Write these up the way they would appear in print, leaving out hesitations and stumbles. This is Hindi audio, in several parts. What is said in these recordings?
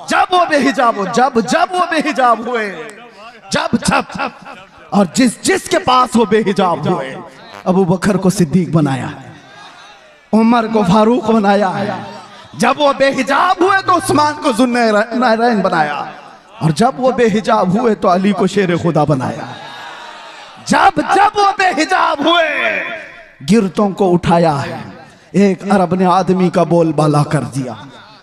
जब वो बेहिजाब हो, जब जब वो बेहिजाब हुए, जब जब, और जिस जिसके पास वो बेहिजाब हुए, अबू बकर को सिद्दीक बनाया, उमर को फारूक बनाया है। जब वो बेहिजाब हुए तो उस्मान को ज़ुन्नूरैन बनाया, और जब वो बेहिजाब हुए तो अली को शेर खुदा बनाया। जब जब वो बेहिजाब हुए गिरतों को उठाया है। एक अरब ने आदमी का बोलबाला कर दिया,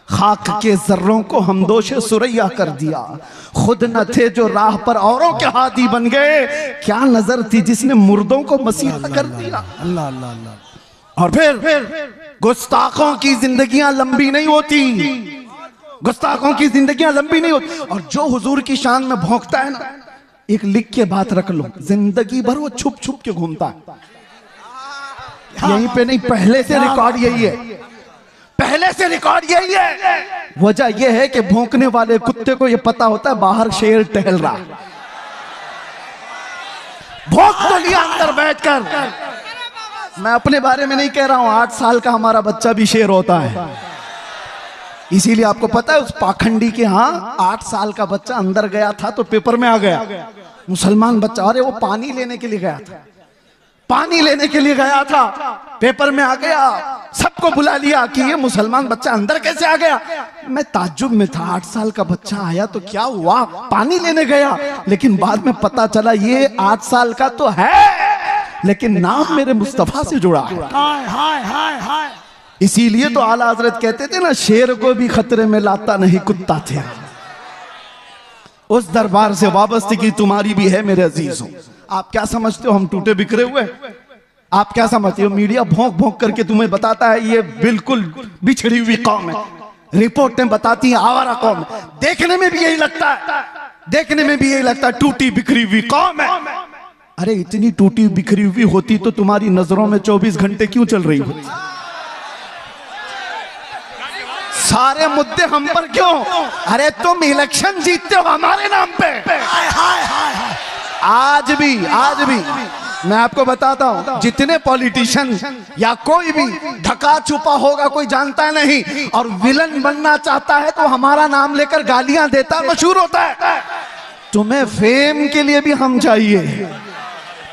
खाक के जर्रों को हमदोशे सुरैया कर दिया। खुद न थे जो राह पर औरों के हादी बन गए, क्या नजर थी जिसने मुर्दों को मसीहा कर दिया। अल्लाह अल्लाह अल्लाह। और फिर गुस्ताखों की जिंदगियां लंबी नहीं होती, गुस्ताखों की जिंदगियां लंबी नहीं होती। और जो हुजूर की शान में भौंकता है ना, एक लिख के बात रख लो, जिंदगी भर वो छुप छुप के घूमता है। यहीं पे नहीं, पहले से रिकॉर्ड यही है, पहले से रिकॉर्ड यही है। वजह यह है कि भौंकने वाले कुत्ते को यह पता होता है बाहर शेर टहल रहा, भौंक तो लिया अंदर बैठकर। मैं अपने बारे में नहीं कह रहा हूं, 8 साल का हमारा बच्चा भी शेर होता है। इसीलिए आपको पता है उस पाखंडी के यहाँ 8 साल का बच्चा अंदर गया था तो पेपर में आ गया, मुसलमान बच्चा। अरे वो पानी लेने के लिए गया था, पानी लेने के लिए गया था, पेपर में आ गया। सबको बुला लिया कि ये मुसलमान बच्चा अंदर कैसे आ गया। मैं ताज्जुब में था, 8 साल का बच्चा आया तो क्या हुआ, पानी लेने गया। लेकिन बाद में पता चला ये 8 साल का तो है, लेकिन नाम मेरे मुस्तफा से जुड़ा है। हाय हाय हाय हाय। इसीलिए तो आला हजरत कहते थे ना, शेर को भी खतरे में लाता नहीं कुत्ता थे। उस दरबार से वाबस्तगी तुम्हारी भी है मेरे अजीजों। आप क्या समझते हो हम टूटे बिखरे हुए? आप क्या समझते हो मीडिया भौंक भौंक करके तुम्हें बताता है ये बिल्कुल बिछड़ी हुई कौम है, रिपोर्टें बताती हैं आवारा कौम है। देखने में भी यही लगता है, देखने में भी यही लगता है टूटी बिखरी हुई कौम है। अरे इतनी टूटी बिखरी हुई होती तो तुम्हारी नजरों में 24 घंटे क्यों चल रही होती? सारे मुद्दे हम पर क्यों? अरे तुम इलेक्शन जीतते हो हमारे नाम पे। हाय हाय हाय हाय। आज भी मैं आपको बताता हूं, जितने पॉलिटिशियन या कोई भी ढका छुपा होगा कोई जानता नहीं, और विलन बनना चाहता है तो हमारा नाम लेकर गालियां देता मशहूर होता है। तुम्हें फेम के लिए भी हम चाहिए,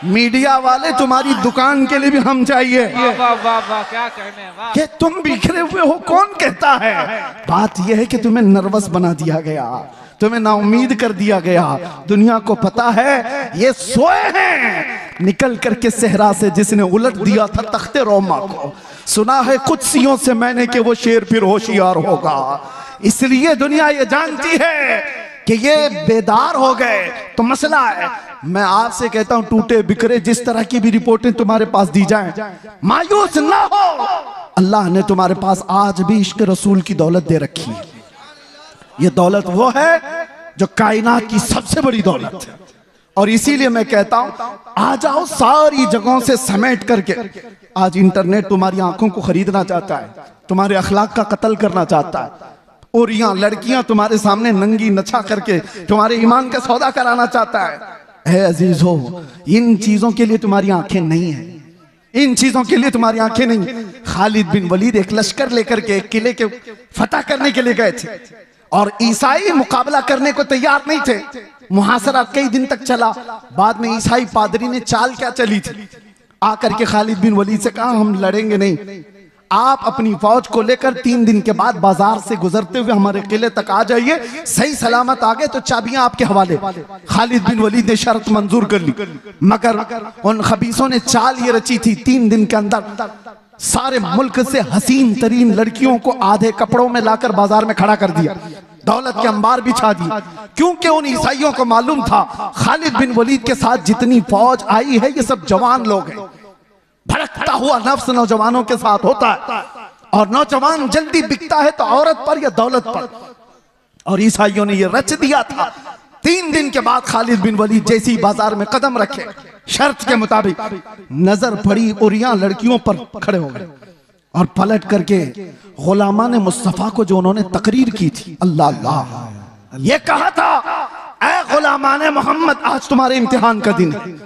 मीडिया वाले तुम्हारी दुकान के लिए भी हम चाहिए। वाह वाह वाह, क्या कहने, वाह। कि तुम बिखरे हुए हो कौन कहता है? बात यह है कि तुम्हें नर्वस बना दिया गया, तुम्हें नाउम्मीद कर दिया गया। दुनिया को पता है ये सोए हैं। निकल करके सहरा से जिसने उलट दिया था तख्ते रोमा को, सुना है कुदसियों से मैंने कि वो शेर फिर होशियार होगा। इसलिए दुनिया ये जानती है कि ये बेदार हो गए तो मसला है। मैं आपसे कहता हूं टूटे बिखरे जिस तरह की भी रिपोर्टें तुम्हारे पास दी जाएं, मायूस ना हो। अल्लाह ने तुम्हारे पास आज भी इश्क रसूल की दौलत दे रखी है। ये दौलत वो है जो कायनात की सबसे बड़ी दौलत है। और इसीलिए मैं कहता हूं आ जाओ सारी जगहों से समेट करके। आज इंटरनेट तुम्हारी आंखों को खरीदना चाहता है, तुम्हारे अखलाक का कत्ल करना चाहता है, और यहाँ लड़कियां तुम्हारे सामने नंगी नचा करके तुम्हारे ईमान का सौदा कराना चाहता है। अजीज हो, इन चीजों के लिए तुम्हारी आंखें नहीं है, इन चीजों के लिए तुम्हारी आंखें नहीं। खालिद बिन वलीद एक लश्कर लेकर के एक किले के फतह करने के लिए गए थे, और ईसाई मुकाबला करने को तैयार नहीं थे। मुहासरा कई दिन तक चला। बाद में ईसाई पादरी ने चाल क्या चली थी, आकर के खालिद बिन वलीद से कहा हम लड़ेंगे नहीं, आप अपनी फौज को लेकर 3 दिन के बाद बाजार से गुजरते हुए हमारे किले तक आ जाइए, सही सलामत आ गए तो चाबियां आपके हवाले। खालिद बिन वलीद ने शर्त मंजूर कर ली, मगर उन खबीसों ने चाल ये रची थी 3 दिन के अंदर सारे मुल्क से हसीन तरीन लड़कियों को आधे कपड़ों में लाकर बाजार में खड़ा कर दिया, दौलत के अंबार बिछा दी। क्योंकि उन ईसाइयों को मालूम था खालिद बिन वलीद के साथ जितनी फौज आई है ये सब जवान लोग हैं। भड़कता हुआ नफ्स नौजवानों के साथ होता है, और नौजवान जल्दी बिकता है तो औरत पर या दौलत पर। और ईसाइयों ने ये रच दिया था। 3 दिन के बाद खालिद बिन वलीद जैसी बाजार में कदम रखे, शर्त के मुताबिक नजर पड़ी और यहाँ लड़कियों पर खड़े हो गए, और पलट करके गुलामान मुस्तफा को जो उन्होंने तकरीर की थी, अल्लाह अल्लाह, ये कहा था ऐ गुलामान मोहम्मद आज तुम्हारे इम्तिहान का दिन है,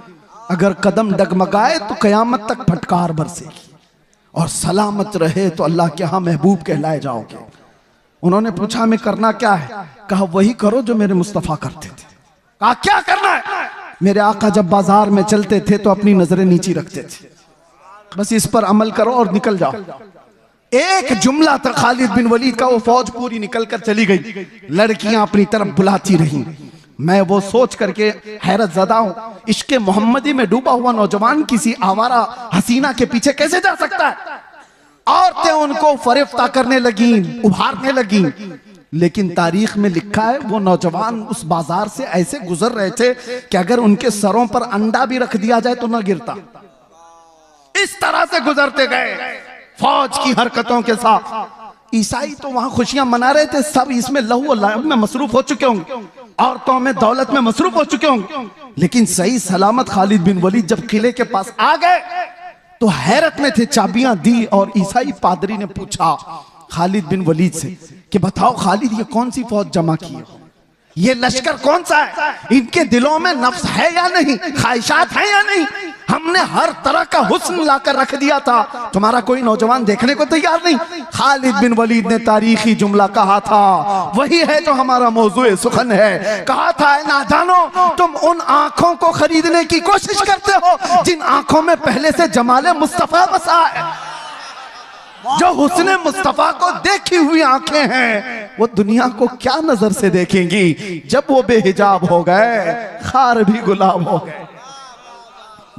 अगर कदम डगमगाए तो कयामत तक फटकार बरसेगी, और सलामत रहे तो अल्लाह के यहाँ महबूब कहलाए जाओगे। उन्होंने पूछा हमें करना क्या है? कहा वही करो जो मेरे मुस्तफा करते थे। कहा क्या करना है? मेरे आका जब बाजार में चलते थे तो अपनी नजरें नीची रखते थे, बस इस पर अमल करो और निकल जाओ। एक जुमला था खालिद बिन वलीद का, वो फौज पूरी निकल कर चली गई, लड़कियां अपनी तरफ बुलाती रहीं। मैं वो सोच करके हैरत ज़दा हूं, इश्क़े मोहम्मदी में डूबा हुआ नौजवान किसी आवारा हसीना के पीछे कैसे जा सकता है? औरतें उनको फरेफ्ता करने लगी, उभारने लगी, लेकिन तारीख में लिखा है वो नौजवान उस बाजार से ऐसे गुजर रहे थे कि अगर उनके सरों पर अंडा भी रख दिया जाए तो ना गिरता। इस तरह से गुजरते गए फौज की हरकतों के साथ। ईसाई तो वहां खुशियां मना रहे थे, सब इसमें लहू लाहब में मसरूफ हो चुके होंगे, औरतों में दौलत में मसरूफ हो चुके होंगे, लेकिन सही सलामत खालिद बिन वलीद जब किले के पास आ गए तो हैरत में थे। चाबियां दी और ईसाई पादरी ने पूछा खालिद बिन वलीद से कि बताओ खालिद, ये कौन सी फौज जमा की है? ये लश्कर कौन सा है? इनके दिलों में नफ्स है या नहीं, ख्वाहिशात है या नहीं? हमने हर तरह का हुस्न लाकर रख दिया था, तुम्हारा कोई नौजवान देखने को तैयार नहीं। खालिद बिन वलीद ने तारीखी जुमला कहा था, वही है जो हमारा मौजूए सुखन है। कहा था नादानो, तुम उन आंखों को खरीदने की कोशिश करते हो जिन आंखों में पहले से जमाले मुस्तफा बसा है। जो हुस्ने मुस्तफा को देखी हुई आंखें हैं वो दुनिया को क्या नजर से देखेंगी? जब वो बेहिजाब हो गए खार भी गुलाब हो गए।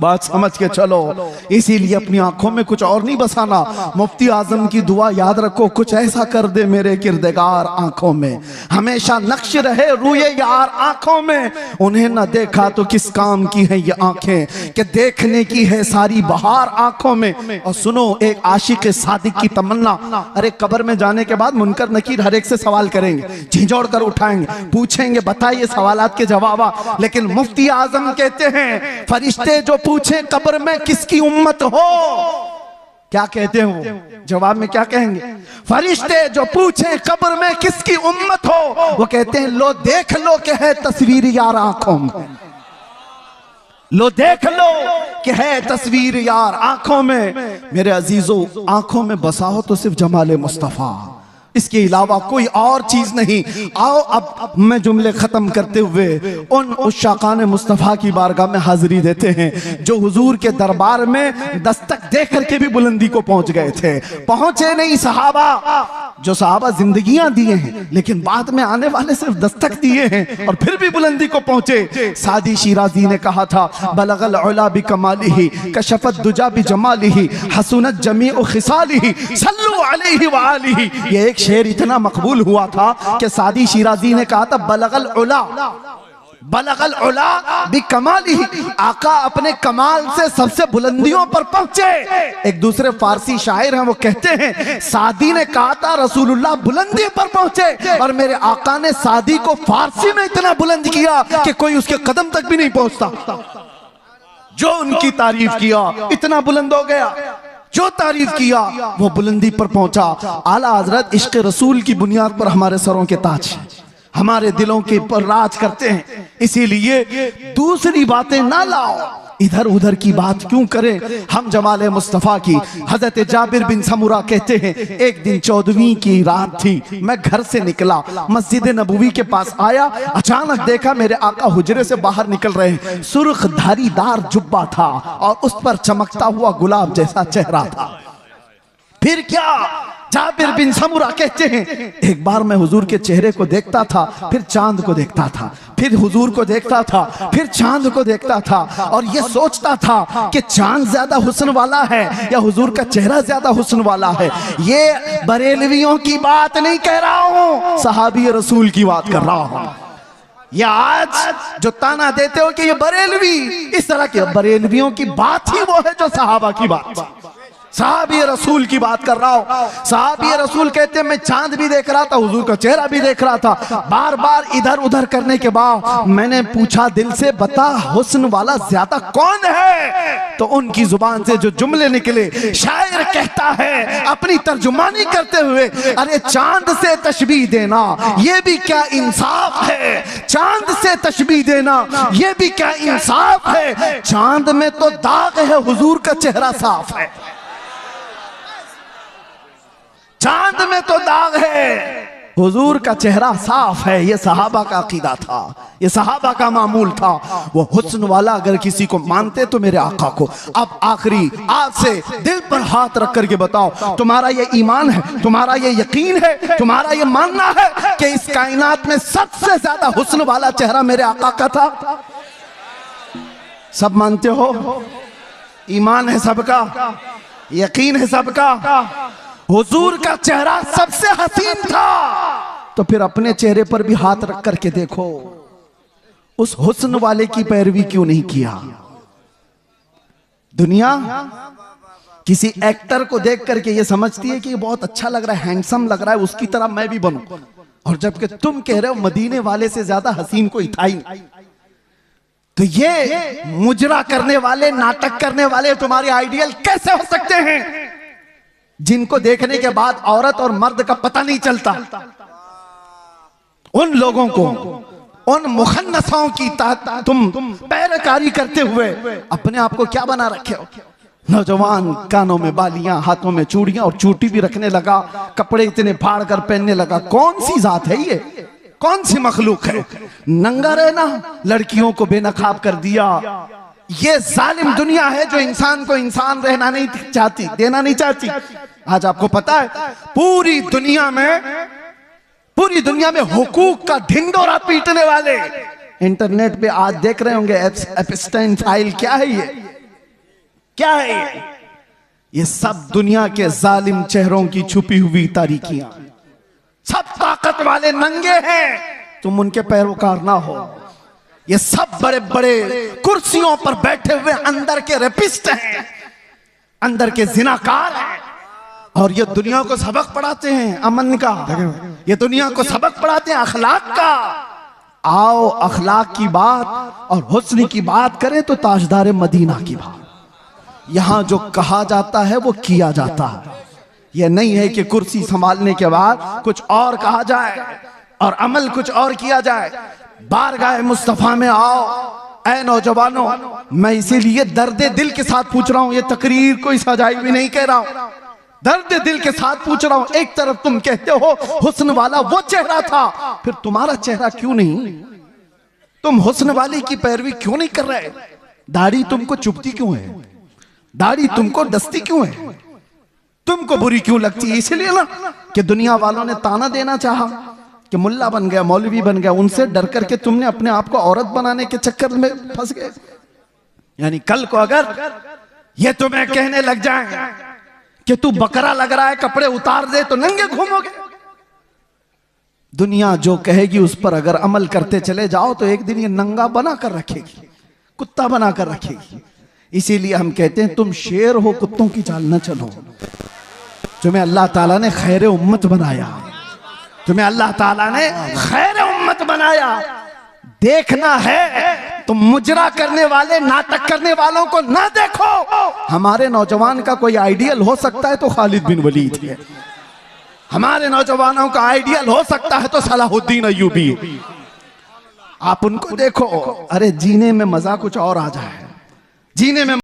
बात समझ के चलो, इसीलिए अपनी आंखों में कुछ और नहीं बसाना। मुफ्ती आजम की दुआ याद रखो, कुछ ऐसा कर दे मेरे किरदगार आंखों में, हमेशा नक्श रहे रूए यार आंखों में। उन्हें न देखा तो किस काम की है ये आंखें, कि देखने की है सारी बहार आंखों में। और सुनो एक आशिक सादिक की तमन्ना, अरे कब्र में जाने के बाद मुनकर नकीर हर एक से सवाल करेंगे, झिझोड़ कर उठाएंगे, पूछेंगे बताइए सवालात के जवाब। लेकिन मुफ्ती आजम कहते हैं फरिश्ते जो पूछे कब्र में किसकी उम्मत हो, क्या कहते हो? जवाब में क्या कहेंगे? फरिश्ते जो पूछे कब्र में किसकी उम्मत हो, वो कहते हैं लो देख लो कि है तस्वीर यार आंखों में, लो देख लो कि है तस्वीर यार आंखों में। मेरे अजीजों, आंखों में बसा हो तो सिर्फ जमाले मुस्तफा, इसके अलावा कोई और चीज नहीं। आओ अब मैं जुमले खत्म करते हुए उन उशाकान मुस्तफ़ा की बारगाह में हाजिरी देते हैं जो हुजूर के दरबार में दस्तक दे करके भी बुलंदी को पहुंच गए थे। पहुंचे नहीं सहाबा, जो सहाबा जिंदगियां दिए हैं लेकिन बाद में आने वाले सिर्फ दस्तक दिए हैं और फिर भी बुलंदी को पहुंचे। सादी शिराजी ने कहा था बलगल उला बि कमालिही कशफत दुजा बि जमालिही हसनत जमीउ खिसालिही सल्लु अलैहि व आलिही। ये एक शेर इतना मकबूल हुआ था कि सादी शिराजी ने कहा था बलगल उला बि कमालिही, आका अपने कमाल से सबसे बुलंदियों पर पहुंचे। एक दूसरे फारसी शायर हैं, वो कहते हैं सादी ने कहा था रसूलुल्लाह बुलंदी पर पहुंचे, और मेरे आका ने सादी को फारसी में इतना बुलंद किया कि कोई उसके कदम तक भी नहीं पहुंचता। जो उनकी तारीफ किया इतना बुलंद हो गया, जो तारीफ किया वो बुलंदी पर पहुंचा। आला हजरत इश्क रसूल की बुनियाद पर हमारे सरों के ताज हमारे दिलों के पर राज करते हैं, इसीलिए दूसरी बातें ना लाओ, इधर उधर की बात क्यों करें। हम जमाले मुस्तफा की। हजरत जाबिर बिन समुरा कहते हैं एक दिन 14वीं की रात थी, मैं घर से निकला, मस्जिद नबवी के पास आया, अचानक देखा मेरे आका हुजरे से बाहर निकल रहे हैं। सुर्ख धारीदार जुब्बा था और उस पर चमकता हुआ गुलाब जैसा चेहरा था। फिर क्या? जाबिर बिन समुरा कहते हैं एक बार मैं हुजूर के चेहरे को देखता था, फिर चांद को देखता था, फिर हुजूर को देखता था, फिर चांद को देखता था, और ये सोचता था कि चांद ज्यादा हुस्न वाला है या हुजूर का चेहरा ज्यादा हुस्न वाला है। ये बरेलवियों की बात नहीं कह रहा हूं, सहाबी रसूल की बात कर रहा हूं। या आज जो ताना देते हो कि ये बरेलवी, इस तरह के बरेलवियों की बात ही वो है जो सहाबा की बात, साहबी रसूल की बात कर रहा हूं। साहबी रसूल कहते हैं मैं चांद भी देख रहा था, हुजूर का चेहरा भी देख रहा था। बार बार इधर उधर करने के बाद मैंने पूछा दिल से, बता हुस्न वाला ज्यादा कौन है? तो उनकी जुबान से जो जुमले निकले, शायर कहता है अपनी तर्जुमानी करते हुए, अरे चांद से तशबीह देना ये भी क्या इंसाफ है, चांद से तशबीह देना ये भी क्या इंसाफ है। चांद में तो दाग है, हुजूर का चेहरा साफ है। चांद में तो दाग है, हुजूर का चेहरा साफ है, ये सहाबा का अकीदा था, ये सहाबा का मामूल था। वो हुस्न वाला अगर किसी को मानते तो मेरे आका को। अब आखिरी आज से दिल पर हाथ रख करके बताओ, तुम्हारा ये ईमान है, तुम्हारा ये यकीन है, तुम्हारा ये मानना है कि इस कायनात में सबसे ज्यादा हुस्न वाला चेहरा मेरे आका का था? सब मानते हो? ईमान है सबका, यकीन है सबका। हुजूर का चेहरा सबसे हसीन था, तो फिर अपने चेहरे पर भी हाथ रख करके देखो, उस हुस्न वाले की पैरवी क्यों नहीं किया? दुनिया किसी एक्टर को देख करके ये समझती है कि ये बहुत अच्छा लग रहा है, हैंडसम लग रहा है, उसकी तरह मैं भी बनूं। और जबकि तुम कह रहे हो मदीने वाले से ज्यादा हसीन कोई था ही नहीं। तो ये मुजरा करने वाले, नाटक करने वाले तुम्हारे आइडियल कैसे हो सकते हैं, जिनको देखने के बाद औरत और मर्द का पता नहीं चलता? उन लोगों को, उन मुखन्नसों की तुम पैरकारी करते हुए अपने आप को क्या बना रखे हो? नौजवान कानों में बालियां, हाथों में चूड़ियां और चूटी भी रखने लगा, कपड़े इतने फाड़ कर पहनने लगा। कौन सी जात है ये, कौन सी मखलूक है? नंगा रहना लड़कियों को बेनकाब कर दिया। ये जालिम दुनिया है जो इंसान को इंसान रहना नहीं चाहती, देना नहीं चाहती। आज आपको पता है पूरी दुनिया में हुकूक का ढिंडोरा पीटने वाले इंटरनेट पे आज देख रहे होंगे एप्स्टाइन फाइल। क्या है ये, क्या है ये? ये सब दुनिया के जालिम चेहरों की छुपी हुई तारीकियां। सब ताकत वाले नंगे हैं, तुम उनके पैरोकार ना हो। ये सब बड़े बड़े कुर्सियों पर बैठे हुए अंदर के रेपिस्ट हैं, अंदर के जिनाकार हैं, और ये दुनिया को सबक पढ़ाते हैं अमन का, ये दुनिया को सबक पढ़ाते हैं अखलाक का। आओ अखलाक की बात और हुस्न की बात करें तो ताजदार मदीना की बात। यहां जो कहा जाता है वो किया जाता है। यह नहीं है कि कुर्सी संभालने के बाद कुछ और कहा जाए और अमल कुछ और किया जाए। बारगाह मुस्तफा में आओ ऐ नौजवानों, मैं इसीलिए दर्द दिल के साथ पूछ रहा हूं, ये तकरीर कोई सजाई भी नहीं कह रहा हूं, दर्द दिल के साथ पूछ रहा हूं। एक तरफ तुम कहते हो हुस्न वाला वो चेहरा था, फिर तुम्हारा चेहरा क्यों नहीं? तुम हुस्न वाले की पैरवी क्यों नहीं कर रहे? दाढ़ी तुमको चुभती क्यों है? दाढ़ी तुमको डसती क्यों है? तुमको बुरी क्यों लगती है? इसलिए ना कि दुनिया वालों ने ताना देना चाहा कि मुल्ला बन गया, मौलवी बन गया, उनसे डर करके तुमने अपने आप को औरत बनाने के चक्कर में फंस गए। यानी कल को अगर ये तुम्हें कहने लग जाए कि तू बकरा लग रहा है, कपड़े उतार दे, तो नंगे घूमोगे। दुनिया जो कहेगी उस पर अगर अमल करते चले जाओ तो एक दिन ये नंगा बना कर रखेगी, कुत्ता बना कर रखेगी। इसीलिए हम कहते हैं तुम शेर हो, कुत्तों की चाल न चलो। तुम्हें अल्लाह ताला ने खैर उम्मत बनाया, तुम्हें अल्लाह ताला ने खैर उम्मत बनाया। देखना है तुम मुजरा करने वाले, नाटक करने वालों को ना देखो। हमारे नौजवान का कोई आइडियल हो सकता है तो खालिद बिन वलीद है, हमारे नौजवानों का आइडियल हो सकता है तो सलाहुद्दीन अय्यूबी। आप उनको देखो, अरे जीने में मजा कुछ और आ जाए, जीने में